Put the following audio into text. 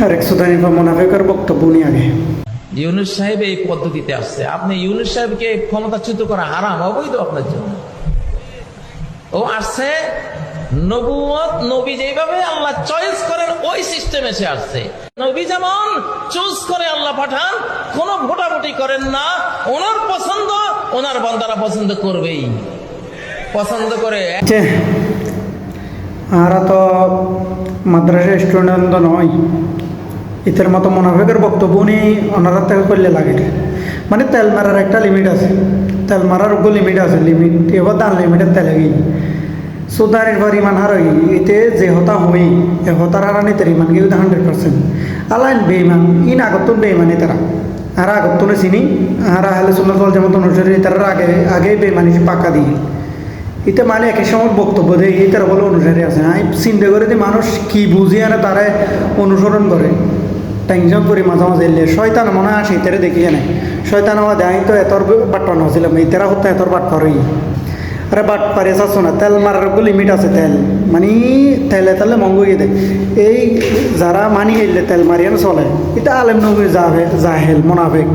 আর 100 মুনাফিকের বক্তব্য নিয়ে আগে ইউনুস সাহেব এই পদ্ধতিতে আসছে। আপনি ইউনুস সাহেবকে ক্ষমতাচ্যুত করা হারাম, অবৈধ আপনার জন্য। ও আসছে নবুয়ত, নবী যেভাবে আল্লাহ চয়েস করেন ওই সিস্টেমে সে আসছে। নবী যেমন চুজ করে আল্লাহ পাঠান, কোনো ভোটাভুটি করেন না। ওনার পছন্দ ওনার বান্দারা পছন্দ করবেই, পছন্দ করে। আর তো মাদ্রাসা স্টুডেন্ট নয়, ইতের মতো মুনাফিকের বক্তব্য নিয়ে ওনারা তেল করলে লাগে। মানে তেল মারার একটা লিমিট আছে, তেল মারার লিমিট আছে, লিমিট এবার দান লিমিটের তেলে গিয়ে সুদানির পরিমাণ হারই এতে যে হতা হই এ হতার হারানি তার ইমান গিয়ে 100%। আলাইন বেইমান ইন আগতুন বেইমানি তারা আর আগতুনে চিনি আর আহলে সুন্নাত ওয়াল জামাত অনুসারী তারা আগে বেইমানি পাক্কা দিয়ে এটা মানে একই সময় বক্তব্য দেয় এই তারা বলে অনুসারী আছে। আমি চিন্তা করে দিই মানুষ কি বুঝিয়ে না তারা অনুসরণ করে। টেনশন করি মাঝে মাঝে এলে শয়তান মনে হয় আসে ইতারে দেখিয়ে নেয়। শয়তান আমার দেয় তো এতর বাটপার নছিলাম ইতারা হত্যা এতর বাট পারই। আরে বাট পারে চাচ্ছ না, তেল মারার লিমিট আছে। তেল মানে তেলে তেলে মঙ্গিয়ে দেয়। এই যারা মানি এলে তেল মারিয়ে চলে এটা আলেম নবী জাহেল মোনাফেক।